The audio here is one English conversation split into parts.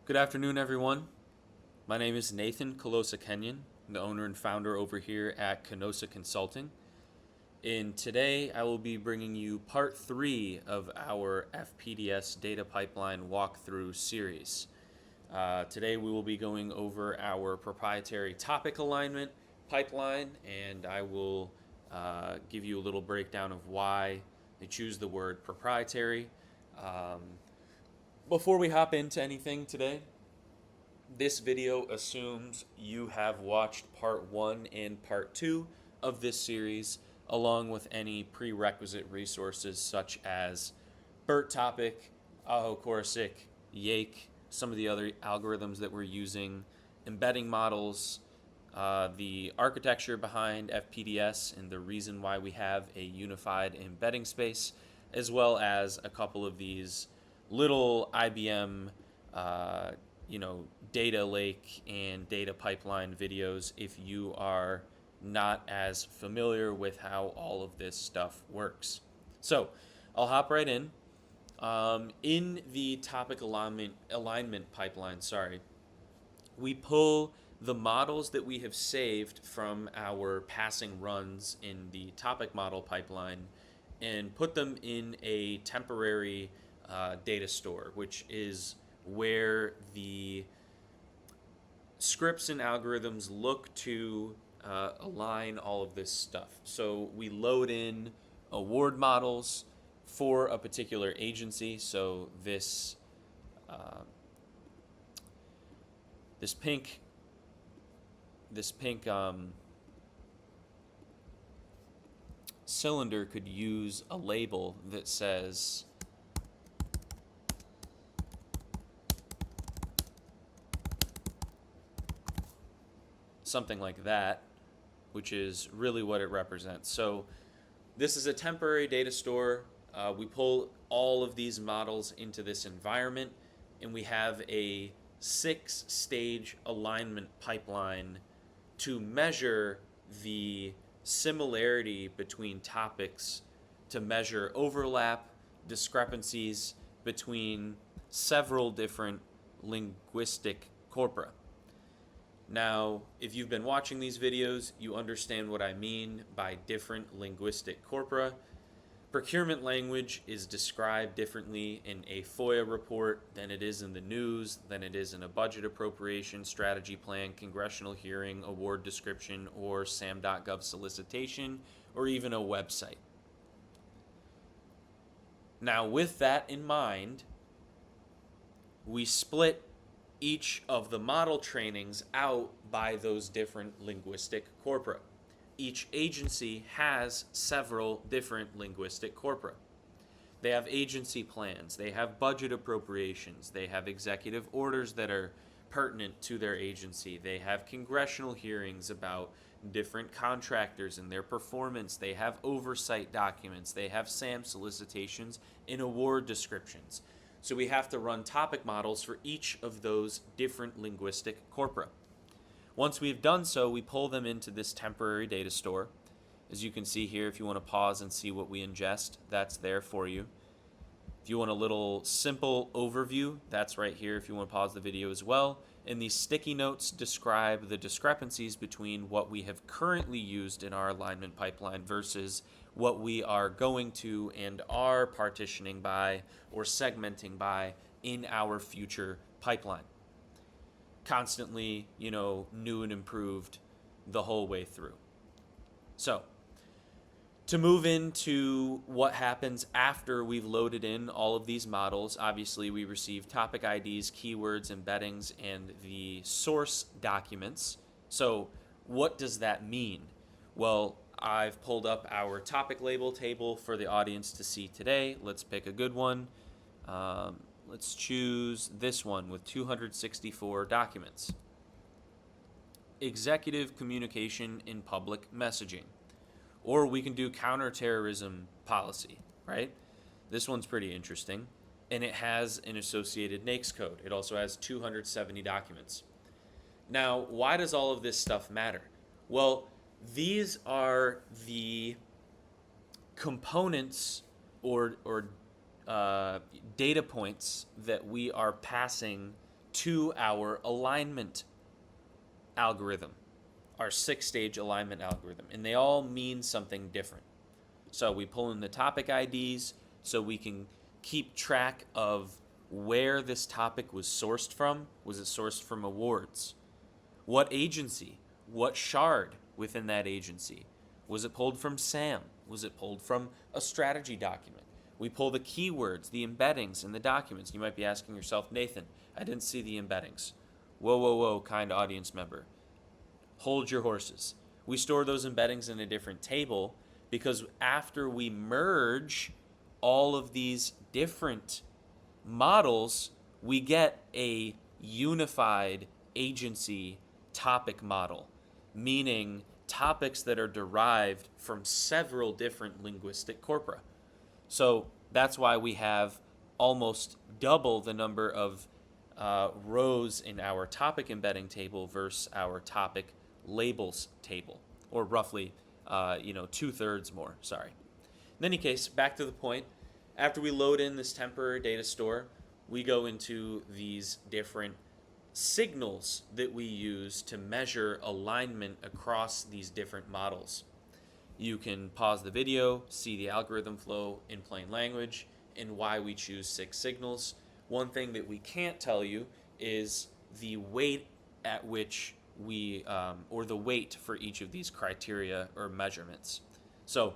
Good afternoon, everyone. My name is Nathan Kalosa-Kenyon, the owner and founder over here at Canosa Consulting. And today I will be bringing you part 3 of our FPDS data pipeline walkthrough series. Today we will be going over our proprietary topic alignment pipeline, and I will give you a little breakdown of why they choose the word proprietary. Before we hop into anything today, this video assumes you have watched part 1 and part 2 of this series, along with any prerequisite resources such as BERT topic, Aho Corsic, Yake, some of the other algorithms that we're using, embedding models, the architecture behind FPDS and the reason why we have a unified embedding space, as well as a couple of these little IBM data lake and data pipeline videos if you are not as familiar with how all of this stuff works. So I'll hop right in. In the topic alignment pipeline, we pull the models that we have saved from our passing runs in the topic model pipeline and put them in a temporary data store, which is where the scripts and algorithms look to align all of this stuff. So we load in award models for a particular agency. So this pink cylinder could use a label that says something like that, which is really what it represents. So this is a temporary data store. We pull all of these models into this environment, and we have a 6-stage alignment pipeline to measure the similarity between topics, to measure overlap, discrepancies between several different linguistic corpora. Now, if you've been watching these videos, you understand what I mean by different linguistic corpora. Procurement language is described differently in a FOIA report than it is in the news, than it is in a budget appropriation, strategy plan, congressional hearing, award description, or SAM.gov solicitation, or even a website. Now, with that in mind, we split each of the model trainings out by those different linguistic corpora. Each agency has several different linguistic corpora. They have agency plans, they have budget appropriations, they have executive orders that are pertinent to their agency, they have congressional hearings about different contractors and their performance, they have oversight documents, they have SAM solicitations and award descriptions. So we have to run topic models for each of those different linguistic corpora. Once we've done so, we pull them into this temporary data store. As you can see here, if you want to pause and see what we ingest, that's there for you. If you want a little simple overview, that's right here if you want to pause the video as well. And these sticky notes describe the discrepancies between what we have currently used in our alignment pipeline versus what we are going to and are partitioning by or segmenting by in our future pipeline. Constantly, new and improved the whole way through. So, to move into what happens after we've loaded in all of these models, obviously we receive topic IDs, keywords, embeddings, and the source documents. So what does that mean? Well, I've pulled up our topic label table for the audience to see today. Let's pick a good one. Let's choose this one with 264 documents. Executive communication in public messaging. Or we can do counterterrorism policy, right? This one's pretty interesting. And it has an associated NAICS code. It also has 270 documents. Now, why does all of this stuff matter? Well, these are the components or data points that we are passing to our alignment algorithm, our 6-stage alignment algorithm, and they all mean something different. So we pull in the topic IDs so we can keep track of where this topic was sourced from. Was it sourced from awards? What agency? What shard within that agency? Was it pulled from SAM? Was it pulled from a strategy document? We pull the keywords, the embeddings in the documents. You might be asking yourself, Nathan, I didn't see the embeddings. Whoa, whoa, whoa, kind audience member. Hold your horses. We store those embeddings in a different table because after we merge all of these different models, we get a unified agency topic model, meaning topics that are derived from several different linguistic corpora. So that's why we have almost double the number of rows in our topic embedding table versus our topic labels table, or roughly 2/3 more, sorry. In any case, back to the point, after we load in this temporary data store, we go into these different signals that we use to measure alignment across these different models. You can pause the video, see the algorithm flow in plain language, and why we choose 6 signals. One thing that we can't tell you is the weight at which we, or the weight for each of these criteria or measurements. So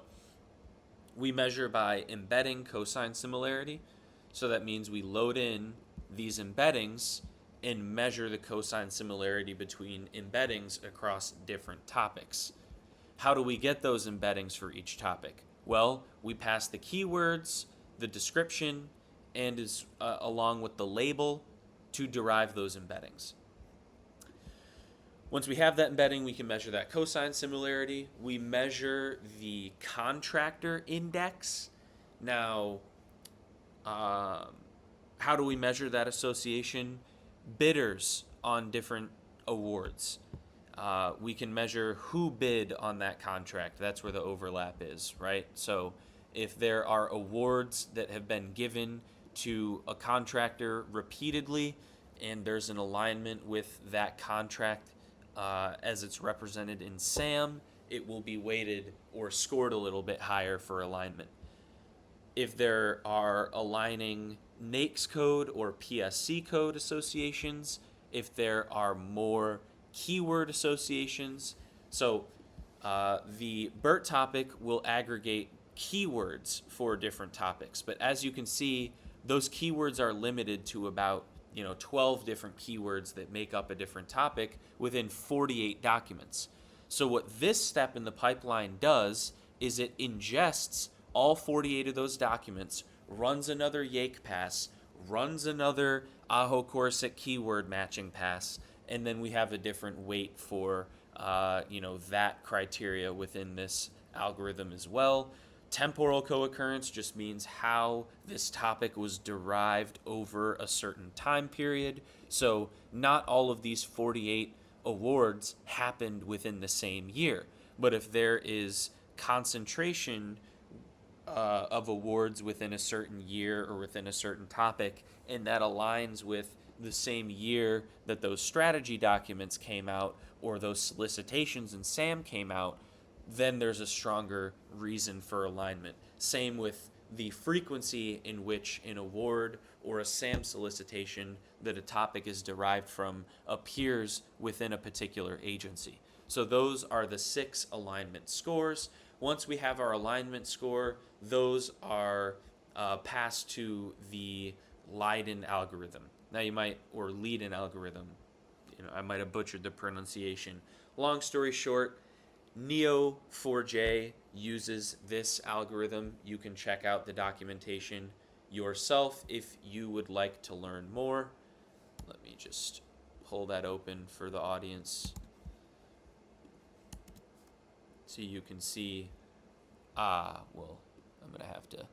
we measure by embedding cosine similarity. So that means we load in these embeddings and measure the cosine similarity between embeddings across different topics. How do we get those embeddings for each topic? Well, we pass the keywords, the description, and along with the label to derive those embeddings. Once we have that embedding, we can measure that cosine similarity. We measure the contractor index. Now, how do we measure that association? Bidders on different awards. We can measure who bid on that contract. That's where the overlap is, right? So if there are awards that have been given to a contractor repeatedly and there's an alignment with that contract as it's represented in SAM, it will be weighted or scored a little bit higher for alignment. If there are aligning NAICS code or PSC code associations, if there are more keyword associations. So the BERT topic will aggregate keywords for different topics. But as you can see, those keywords are limited to about 12 different keywords that make up a different topic within 48 documents. So what this step in the pipeline does is it ingests all 48 of those documents, runs another Yake pass, runs another Aho Corsic keyword matching pass, and then we have a different weight for that criteria within this algorithm as well. Temporal co-occurrence just means how this topic was derived over a certain time period. So not all of these 48 awards happened within the same year. But if there is concentration of awards within a certain year or within a certain topic, and that aligns with the same year that those strategy documents came out or those solicitations in SAM came out, then there's a stronger reason for alignment. Same with the frequency in which an award or a SAM solicitation that a topic is derived from appears within a particular agency. So those are the 6 alignment scores. Once we have our alignment score, those are passed to the Leiden algorithm. Now you might, or Leiden algorithm, I might have butchered the pronunciation. Long story short, Neo4j uses this algorithm. You can check out the documentation yourself if you would like to learn more. Let me just pull that open for the audience so you can see. Well, I'm going to have to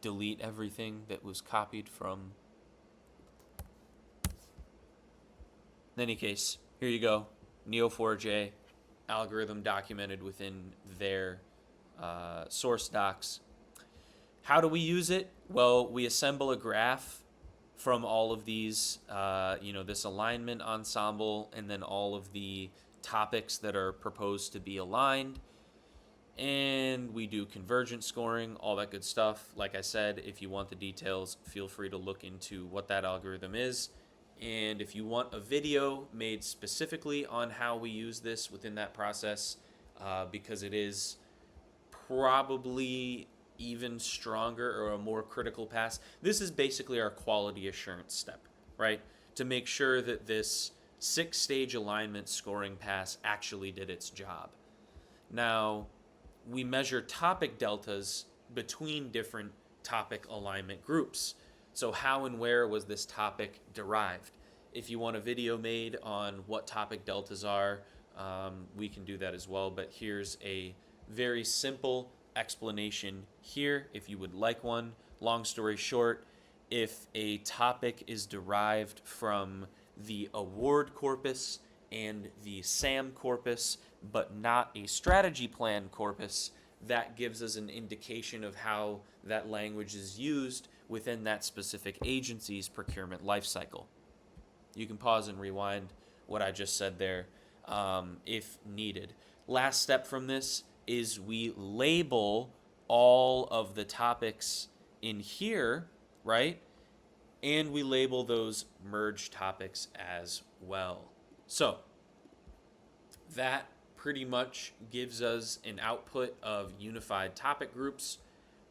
delete everything that was copied from. In any case, here you go. Neo4j algorithm documented within their source docs. How do we use it? Well, we assemble a graph from all of these, this alignment ensemble, and then all of the topics that are proposed to be aligned. And we do convergent scoring, all that good stuff. Like I said, if you want the details, feel free to look into what that algorithm is. And if you want a video made specifically on how we use this within that process, because it is probably even stronger or a more critical pass, this is basically our quality assurance step, right? To make sure that this 6-stage alignment scoring pass actually did its job. Now, we measure topic deltas between different topic alignment groups. So how and where was this topic derived? If you want a video made on what topic deltas are, we can do that as well. But here's a very simple explanation here if you would like one. Long story short, if a topic is derived from the award corpus and the SAM corpus, but not a strategy plan corpus, that gives us an indication of how that language is used within that specific agency's procurement lifecycle. You can pause and rewind what I just said there if needed. Last step from this is we label all of the topics in here, right? And we label those merge topics as well. So that pretty much gives us an output of unified topic groups,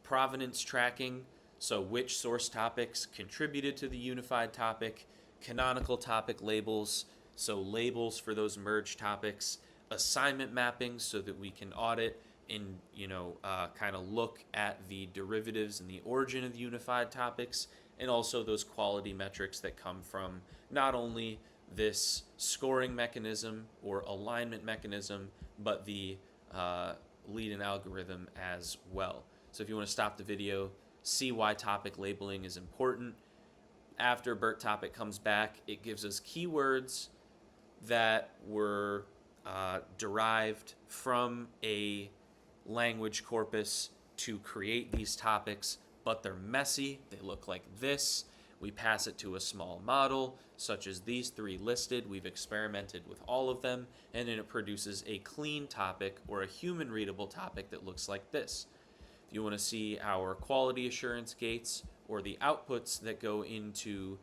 provenance tracking, so which source topics contributed to the unified topic, canonical topic labels, so labels for those merged topics, assignment mappings so that we can audit and kind of look at the derivatives and the origin of the unified topics, and also those quality metrics that come from not only this scoring mechanism or alignment mechanism, but the lead-in algorithm as well. So if you want to stop the video, see why topic labeling is important. After BERT topic comes back, it gives us keywords that were derived from a language corpus to create these topics, but they're messy. They look like this. We pass it to a small model, such as these 3 listed. We've experimented with all of them, and then it produces a clean topic or a human-readable topic that looks like this. If you want to see our quality assurance gates or the outputs that go into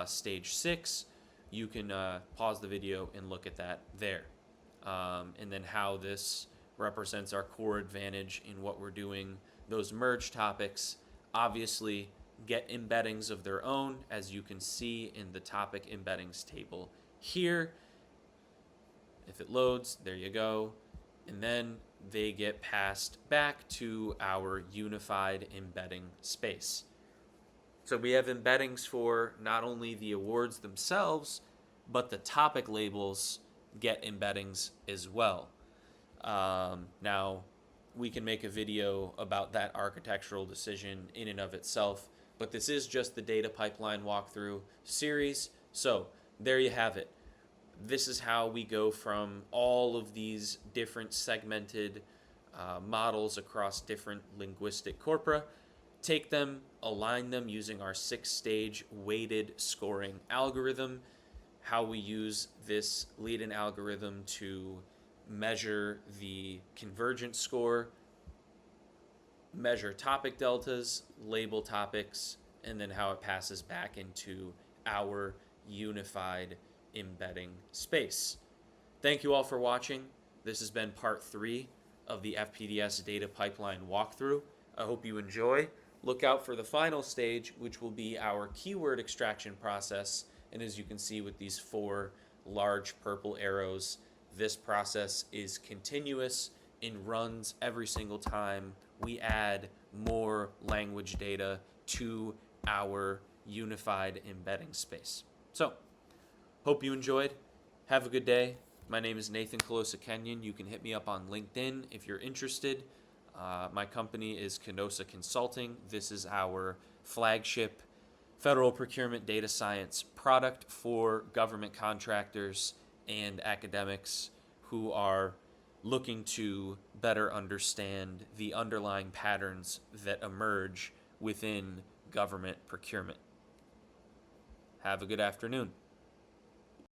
stage 6, you can pause the video and look at that there. And then how this represents our core advantage in what we're doing. Those merge topics obviously get embeddings of their own, as you can see in the topic embeddings table here. If it loads, there you go. And then they get passed back to our unified embedding space. So we have embeddings for not only the awards themselves, but the topic labels get embeddings as well. Now, we can make a video about that architectural decision in and of itself, but this is just the data pipeline walkthrough series. So there you have it. This is how we go from all of these different segmented models across different linguistic corpora, take them, align them using our 6-stage weighted scoring algorithm, how we use this lead-in algorithm to measure the convergent score, measure topic deltas, label topics, and then how it passes back into our unified embedding space. Thank you all for watching. This has been part 3 of the FPDS data pipeline walkthrough. I hope you enjoy. Look out for the final stage, which will be our keyword extraction process. And as you can see with these 4 large purple arrows, this process is continuous and runs every single time we add more language data to our unified embedding space. So, hope you enjoyed. Have a good day. My name is Nathan Kalosa-Kenyon. You can hit me up on LinkedIn if you're interested. My company is Kanosa Consulting. This is our flagship federal procurement data science product for government contractors and academics who are looking to better understand the underlying patterns that emerge within government procurement. Have a good afternoon.